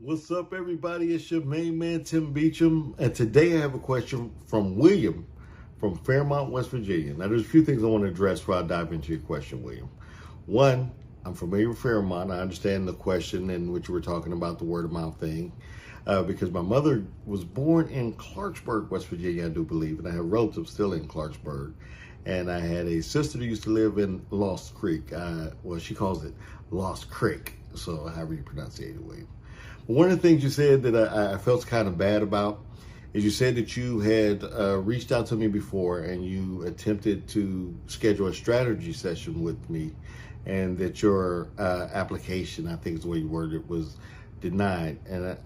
What's up, everybody? It's your main man, Tim Beachum, and today I have a question from William from Fairmont, West Virginia. Now, there's a few things I want to address before I dive into your question, William. One, I'm familiar with Fairmont. I understand the question in which you were talking about the word of mouth thing, because my mother was born in Clarksburg, West Virginia, I do believe, and I have relatives still in Clarksburg. And I had a sister who used to live in Lost Creek. Well, she calls it Lost Creek, so however you pronounce it, William. One of the things you said that I felt kind of bad about is you said that you had reached out to me before and you attempted to schedule a strategy session with me, and that your application, I think is the way you worded it, was denied. And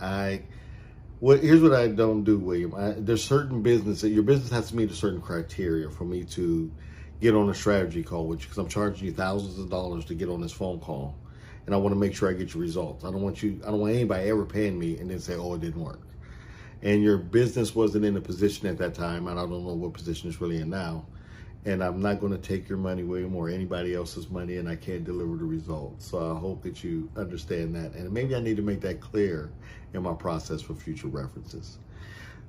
here's what I don't do, William. There's certain business that your business has to meet a certain criteria for me to get on a strategy call with you, because I'm charging you thousands of dollars to get on this phone call. And I want to make sure I get your results. I don't want anybody ever paying me and then say, oh, it didn't work. And your business wasn't in a position at that time, and I don't know what position it's really in now. And I'm not going to take your money, William, or anybody else's money, and I can't deliver the results. So I hope that you understand that. And maybe I need to make that clear in my process for future references.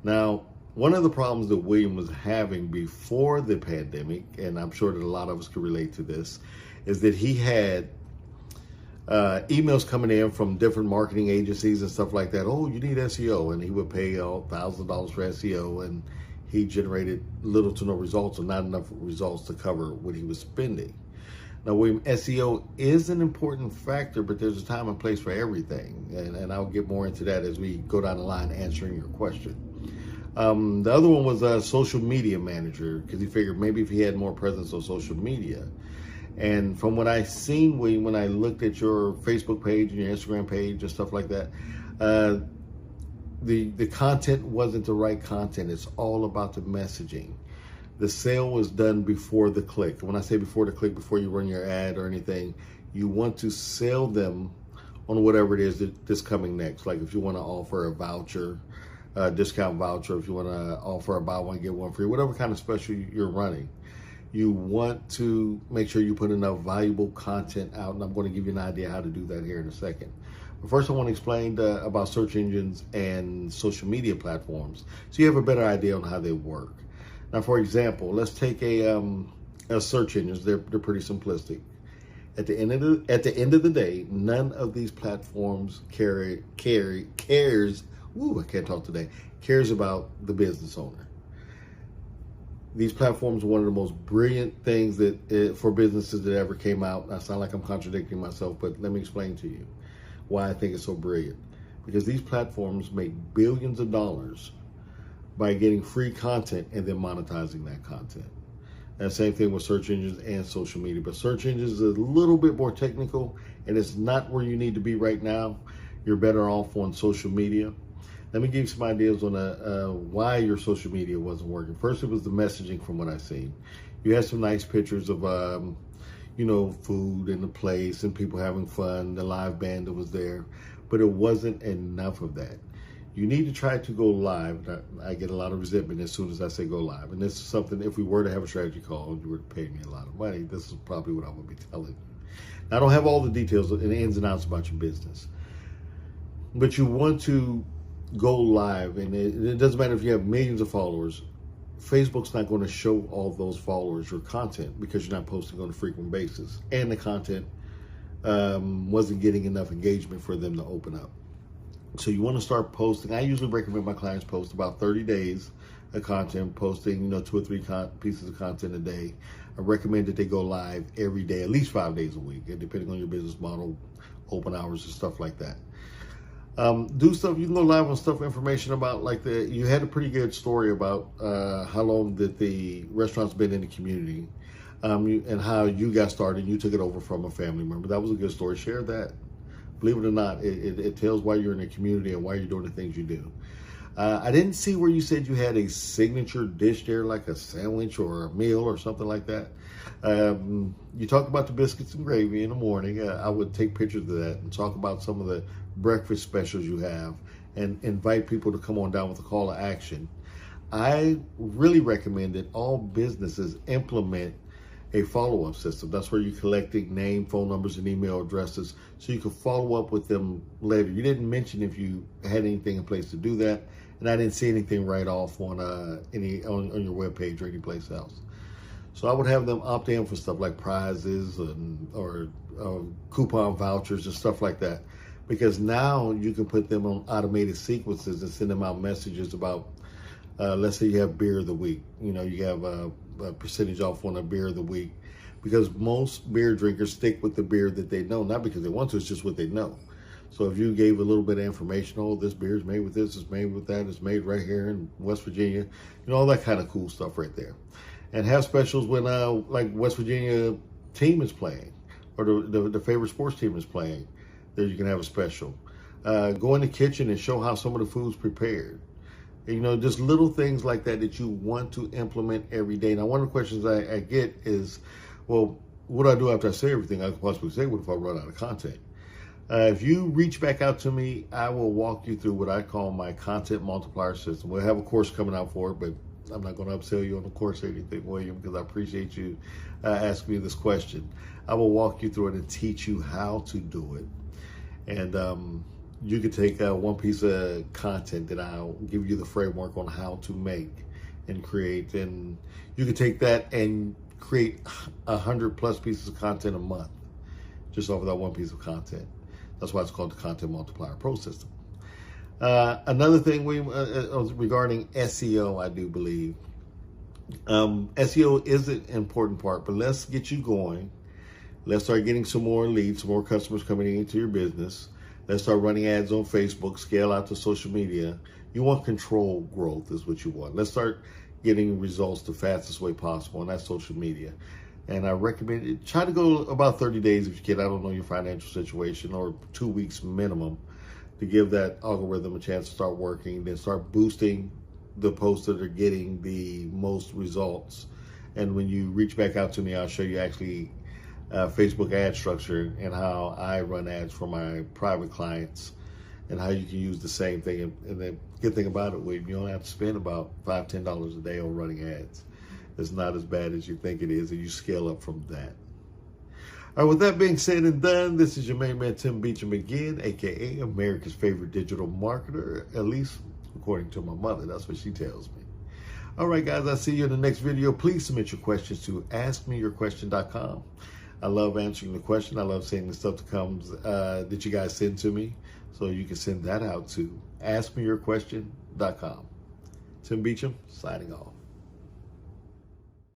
Now, one of the problems that William was having before the pandemic, and I'm sure that a lot of us could relate to this, is that he had emails coming in from different marketing agencies and stuff like that. Oh, you need SEO, and he would pay thousands of dollars for SEO, and he generated little to no results, or not enough results to cover what he was spending. Now, William, SEO is an important factor, but there's a time and place for everything, and I'll get more into that as we go down the line answering your question. The other one was a social media manager, because he figured maybe if he had more presence on social media. And from what I seen, William, when I looked at your Facebook page and your Instagram page and stuff like that, the content wasn't the right content. It's all about the messaging. The sale was done before the click. When I say before the click, before you run your ad or anything, you want to sell them on whatever it is that's coming next. Like if you want to offer a voucher, a discount voucher, if you want to offer a buy one, get one free, whatever kind of special you're running. You want to make sure you put enough valuable content out, and I'm going to give you an idea how to do that here in a second. But first, I want to explain about search engines and social media platforms, so you have a better idea on how they work. Now, for example, let's take a search engines. They're pretty simplistic. At the end of the day, none of these platforms cares. Cares about the business owner. These platforms are one of the most brilliant things for businesses that ever came out. I sound like I'm contradicting myself, but let me explain to you why I think it's so brilliant. Because these platforms make billions of dollars by getting free content and then monetizing that content. And same thing with search engines and social media. But search engines is a little bit more technical, and it's not where you need to be right now. You're better off on social media. Let me give you some ideas on why your social media wasn't working. First, it was the messaging from what I've seen. You had some nice pictures of, food in the place and people having fun, the live band that was there, but it wasn't enough of that. You need to try to go live. I get a lot of resentment as soon as I say go live. And this is something, if we were to have a strategy call, you were paying me a lot of money, this is probably what I would be telling you. Now, I don't have all the details and the ins and outs about your business, but you want to go live, and it doesn't matter if you have millions of followers. Facebook's not going to show all those followers your content because you're not posting on a frequent basis, and the content wasn't getting enough engagement for them to open up. So you want to start posting. I usually recommend my clients post about 30 days of content, posting 2 or 3 pieces of content a day. I recommend that they go live every day, at least 5 days a week, and depending on your business model, open hours and stuff like that. Do stuff. You can go live on stuff, information about you had a pretty good story about how long that the restaurant's been in the community, and how you got started. You took it over from a family member. That was a good story. Share that. Believe it or not, it tells why you're in the community and why you're doing the things you do. I didn't see where you said you had a signature dish there, like a sandwich or a meal or something like that. You talked about the biscuits and gravy in the morning. I would take pictures of that and talk about some of the breakfast specials you have and invite people to come on down with a call to action. I really recommend that all businesses implement a follow-up system. That's where you're collecting name, phone numbers, and email addresses so you can follow up with them later. You didn't mention if you had anything in place to do that, and I didn't see anything right off on on your webpage or any place else. So I would have them opt in for stuff like prizes or coupon vouchers and stuff like that, because now you can put them on automated sequences and send them out messages about, let's say you have beer of the week. You know, you have a percentage off on a beer of the week, because most beer drinkers stick with the beer that they know, not because they want to, it's just what they know. So if you gave a little bit of information, oh, this beer is made with this, it's made with that, it's made right here in West Virginia, you know, all that kind of cool stuff right there. And have specials when like West Virginia team is playing, or the favorite sports team is playing. There you can have a special. Go in the kitchen and show how some of the food's prepared. You know, just little things like that that you want to implement every day. Now, one of the questions I get is, well, what do I do after I say everything I could possibly say? What if I run out of content? If you reach back out to me, I will walk you through what I call my content multiplier system. We'll have a course coming out for it, but I'm not going to upsell you on the course or anything, William, because I appreciate you asking me this question. I will walk you through it and teach you how to do it. And you can take one piece of content that I'll give you the framework on how to make and create, and you can take that and create 100+ pieces of content a month just off of that one piece of content. That's why it's called the Content Multiplier Pro System. Another thing regarding SEO, I do believe SEO is an important part, but let's get you going. Let's start getting some more leads, some more customers coming into your business. Let's start running ads on Facebook, scale out to social media. You want controlled growth is what you want. Let's start getting results the fastest way possible, and that's social media. And I recommend it. Try to go about 30 days if you can. I don't know your financial situation, or 2 weeks minimum, to give that algorithm a chance to start working, then start boosting the posts that are getting the most results. And when you reach back out to me, I'll show you actually Facebook ad structure and how I run ads for my private clients, and how you can use the same thing. And the good thing about it, William, you don't have to spend about $5, $10 a day on running ads. It's not as bad as you think it is, and you scale up from that. All right, with that being said and done, this is your main man, Tim Beachum again, aka America's favorite digital marketer, at least according to my mother. That's what she tells me. All right, guys, I'll see you in the next video. Please submit your questions to askmeyourquestion.com. I love answering the question. I love seeing the stuff that comes that you guys send to me. So you can send that out to askmeyourquestion.com. Tim Beachum, signing off.